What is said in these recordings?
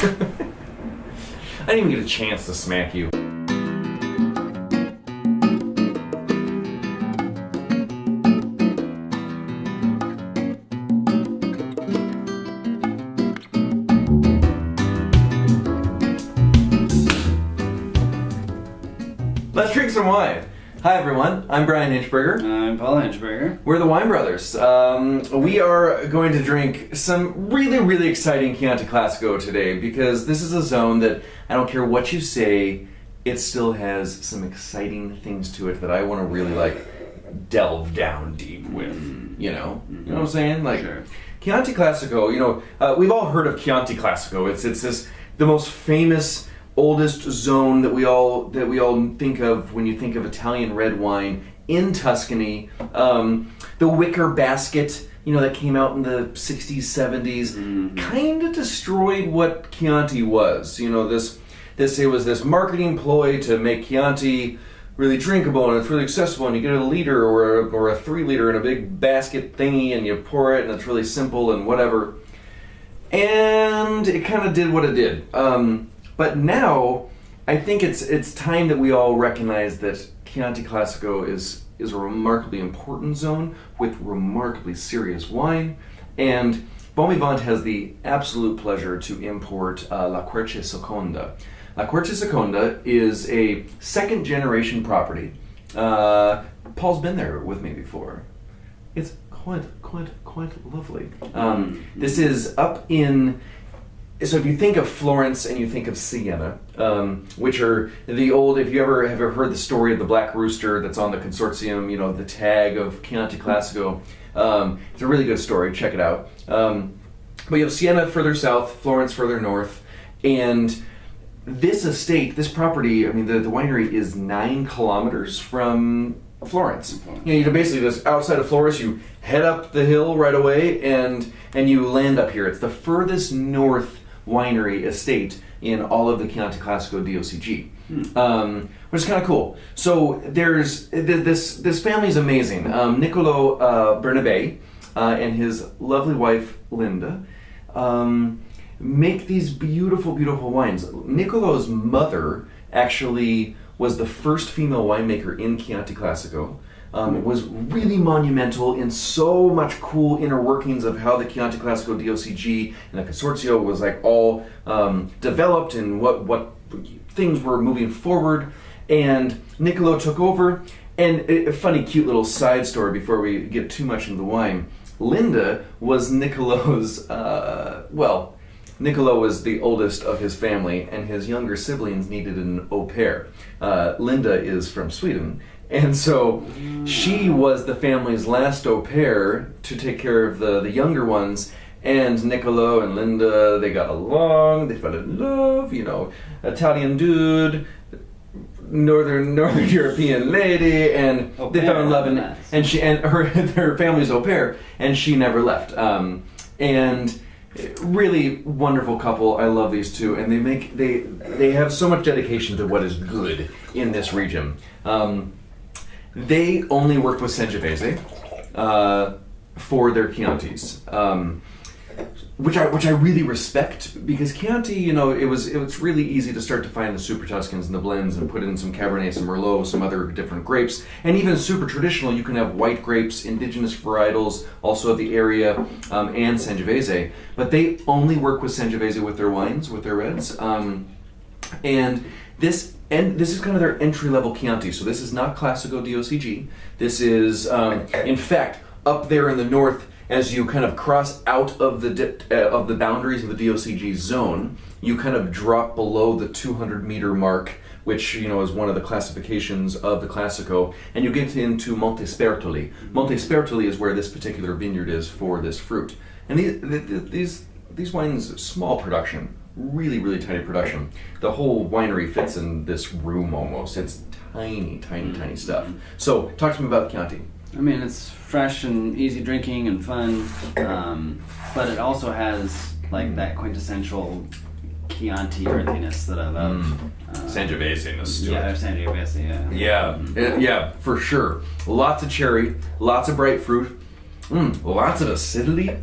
I didn't even get a chance to smack you. Let's drink some wine. Hi everyone, I'm Brian Hinchberger. I'm Paul Hinchberger. We're the Wine Brothers. We are going to drink some really exciting Chianti Classico today because this is a zone that, I don't care what you say, it still has some exciting things to it that I want to really delve down deep with, you know? You know what I'm saying? Sure. Chianti Classico, we've all heard of Chianti Classico. It's the most famous, oldest zone that we all think of when you think of Italian red wine in Tuscany. The wicker basket, that came out in the 60s, 70s, kind of destroyed what Chianti was. It was this marketing ploy to make Chianti really drinkable and it's really accessible, and you get a liter or a 3 liter in a big basket thingy and you pour it and it's really simple and whatever. And it kind of did what it did. But now, I think it's time that we all recognize that Chianti Classico is a remarkably important zone with remarkably serious wine, and Bon Vivant has the absolute pleasure to import La Querce Seconda. La Querce Seconda is a second-generation property. Paul's been there with me before. It's quite lovely. This is up in... So if you think of Florence and you think of Siena, which are the old, if you ever have heard the story of the black rooster that's on the consortium, the tag of Chianti Classico, it's a really good story, check it out. But you have Siena further south, Florence further north, and this estate, this property, the winery is 9 kilometers from Florence. Basically just outside of Florence, you head up the hill right away and you land up here. It's the furthest north winery estate in all of the Chianti Classico DOCG, which is kind of cool. So there's this family's amazing. Niccolo Bernabé and his lovely wife Linda make these beautiful wines. Niccolo's mother actually was the first female winemaker in Chianti Classico. Was really monumental in so much cool inner workings of how the Chianti Classico DOCG and the Consorzio was all developed and what things were moving forward. And Niccolo took over. And a funny, cute little side story before we get too much into the wine. Linda was Niccolo's, Niccolo was the oldest of his family, and his younger siblings needed an au pair. Linda is from Sweden. And so she was the family's last au pair to take care of the younger ones. And Niccolo and Linda, they got along, they fell in love, Italian dude, Northern European lady, and they fell in love, and she and their family's au pair, and she never left. And really wonderful couple. I love these two, and they have so much dedication to what is good in this region. They only worked with Sangiovese for their Chiantis, which I really respect, because Chianti, it's really easy to start to find the super Tuscans and the blends and put in some Cabernet, some Merlot, some other different grapes, and even super traditional. You can have white grapes, indigenous varietals, also of the area, and Sangiovese. But they only work with Sangiovese with their wines, with their reds, and this is kind of their entry-level Chianti. So this is not Classico DOCG. This is, in fact, up there in the north, as you kind of cross out of the boundaries of the DOCG zone, you kind of drop below the 200-meter mark, which is one of the classifications of the Classico, and you get into Monte Spertoli. Monte Spertoli is where this particular vineyard is for this fruit. And these wines, small production. Really tiny production. The whole winery fits in this room almost. It's tiny stuff. So, talk to me about the Chianti. It's fresh and easy drinking and fun, but it also has that quintessential Chianti earthiness that I love. Sangiovese-ness to yeah, it. Sangiovese, yeah. Yeah, for sure. Lots of cherry, lots of bright fruit, lots of acidity.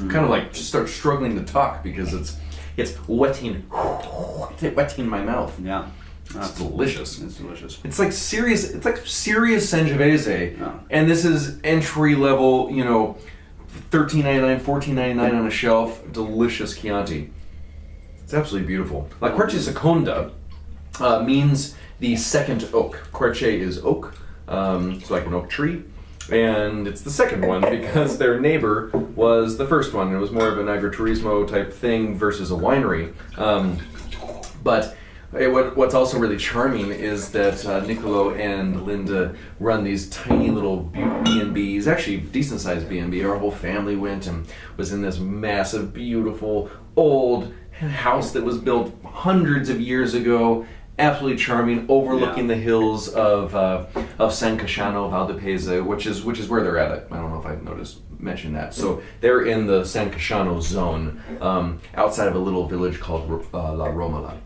Kind of just start struggling to talk because it's wetting my mouth. Yeah. It's delicious. It's delicious. It's like serious Sangiovese, Yeah. and this is entry level. $13.99, $14.99 on a shelf. Delicious Chianti. It's absolutely beautiful. Like Querce Seconda means the second oak. Querce is oak, it's like an oak tree. And it's the second one because their neighbor was the first one. It was more of an agriturismo type thing versus a winery. But what's also really charming is that Nicolo and Linda run these tiny little B&Bs, actually decent sized B&B. Our whole family went and was in this massive, beautiful, old house that was built hundreds of years ago. Absolutely charming, overlooking the hills of San Casciano, Valdepese, which is where they're at. I don't know if I mentioned that. So they're in the San Casciano zone, outside of a little village called La Romolo.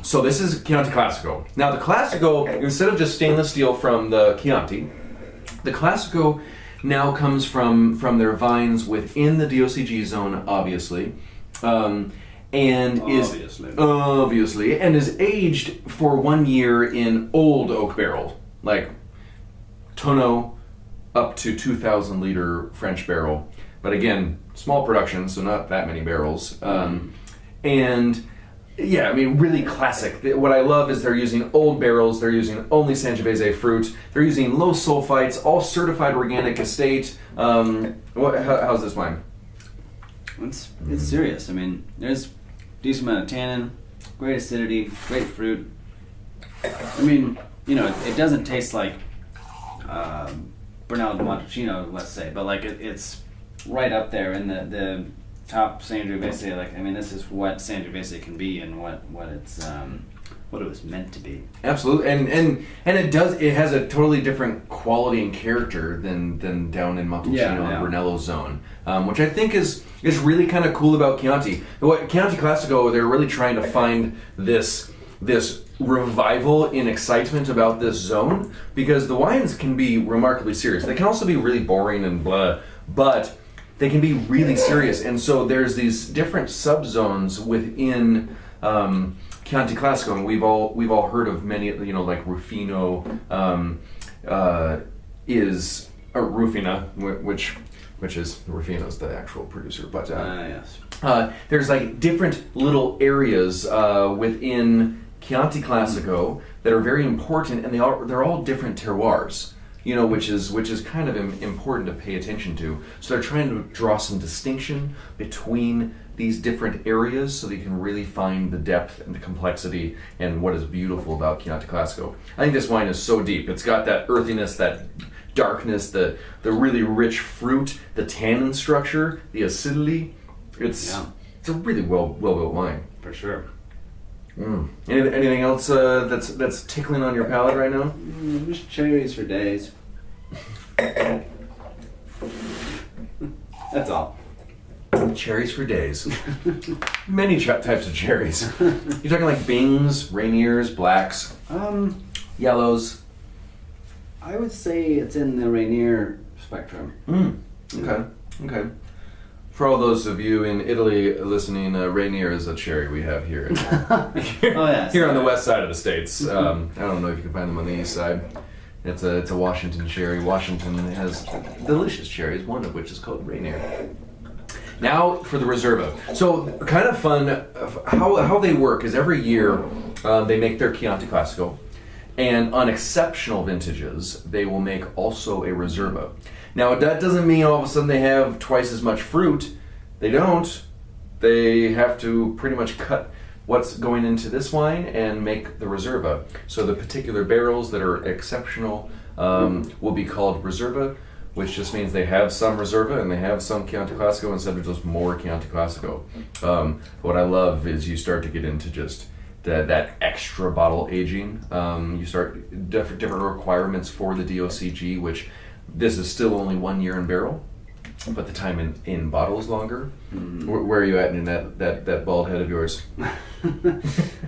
So this is Chianti Classico. Now the Classico, instead of just stainless steel from the Chianti, the Classico now comes from their vines within the DOCG zone, obviously. And is aged for 1 year in old oak barrels, like tonneau up to 2,000 liter French barrel. But again, small production, so not that many barrels. And yeah, I mean, really classic. What I love is they're using old barrels. They're using only Sangiovese fruit. They're using low sulfites, all certified organic estate. How's this wine? It's serious. I mean, there's decent amount of tannin, great acidity, great fruit. I mean, it doesn't taste like Brunello di Montalcino, let's say, but like it's right up there in the top Sangiovese. Like, I mean, this is what Sangiovese can be and what it was meant to be. Absolutely, and it has a totally different quality and character than down in Montalcino and Brunello zone, which I think is really kind of cool about Chianti. What Chianti Classico, they're really trying to find this revival in excitement about this zone, because the wines can be remarkably serious. They can also be really boring and blah, but they can be really serious. And so there's these different subzones within Chianti Classico, and we've all heard of many, like Rufino is Rufina, which is Rufino's the actual producer, but yes. There's like different little areas within Chianti Classico that are very important, and they're all different terroirs. Which is kind of important to pay attention to. So they're trying to draw some distinction between these different areas so that you can really find the depth and the complexity and what is beautiful about Chianti Classico. I think this wine is so deep. It's got that earthiness, that darkness, the really rich fruit, the tannin structure, the acidity. It's a really well built wine. For sure. Anything else that's tickling on your palate right now? Just cherries for days. That's all. Cherries for days. Many types of cherries. You're talking like Bings, Rainiers, Blacks, Yellows. I would say it's in the Rainier spectrum. Okay. For all those of you in Italy listening, Rainier is a cherry we have here. Here on the west side of the States. I don't know if you can find them on the east side. It's a Washington cherry. Washington has delicious cherries, one of which is called Rainier. Now for the Reserva. So kind of fun, how they work is every year they make their Chianti Classico, and on exceptional vintages they will make also a Reserva. Now that doesn't mean all of a sudden they have twice as much fruit. They don't. They have to pretty much cut what's going into this wine and make the Reserva. So the particular barrels that are exceptional will be called Reserva, which just means they have some Reserva and they have some Chianti Classico instead of just more Chianti Classico. What I love is you start to get into just that extra bottle aging. You start different requirements for the DOCG, which this is still only 1 year in barrel, but the time in bottle is longer. Where are you at in that bald head of yours?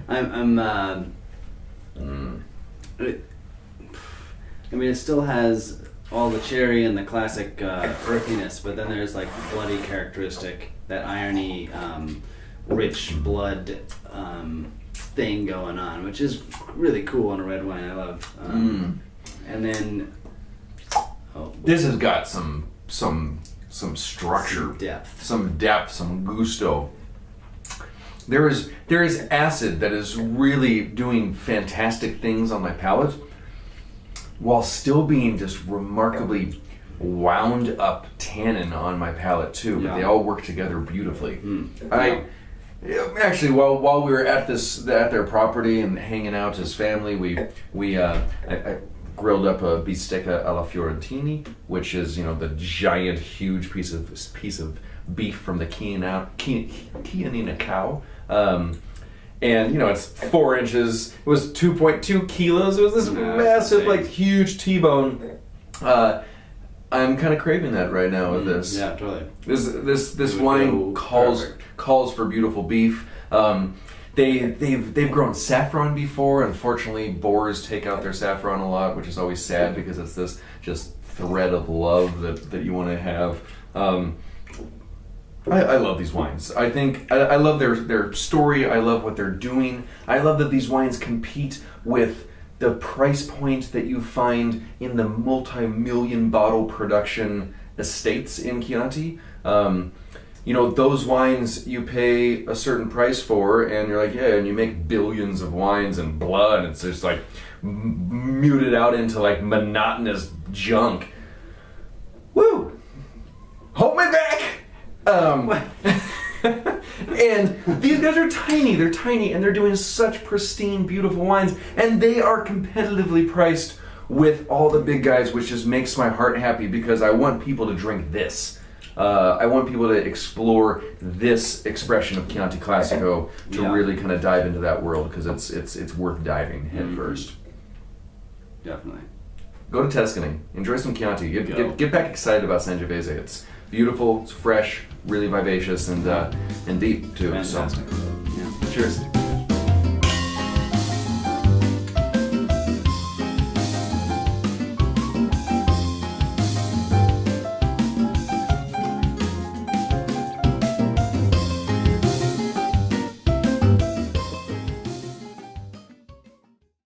I mean, it still has all the cherry and the classic earthiness, but then there's like bloody characteristic, that irony, rich blood thing going on, which is really cool in a red wine. I love. And then this has got some structure, some depth, some gusto. There is acid that is really doing fantastic things on my palate, while still being just remarkably wound up tannin on my palate too. But they all work together beautifully. Actually, while we were at their property and hanging out as family, I grilled up a bistecca alla fiorentini, which is the giant, huge piece of beef from the Chianina cow. And it's 4 inches. It was 2.2 kilos. It was this massive, huge T-bone. I'm kind of craving that right now with this. Yeah, totally. This wine calls for beautiful beef. They've grown saffron before. Unfortunately, Boers take out their saffron a lot, which is always sad because it's this just thread of love that you want to have. I love these wines. I think I love their story. I love what they're doing. I love that these wines compete with the price point that you find in the multi-million bottle production estates in Chianti. Those wines you pay a certain price for, and you're like, and you make billions of wines and blood. It's just like muted out into like monotonous junk. Woo! Hold me back! And these guys are tiny. They're tiny, and they're doing such pristine, beautiful wines, and they are competitively priced with all the big guys, which just makes my heart happy because I want people to drink this. I want people to explore this expression of Chianti Classico to really kind of dive into that world because it's worth diving head first. Definitely. Go to Tuscany. Enjoy some Chianti. Get back excited about Sangiovese. It's beautiful. It's fresh. Really vivacious and deep too. Fantastic. So, cheers.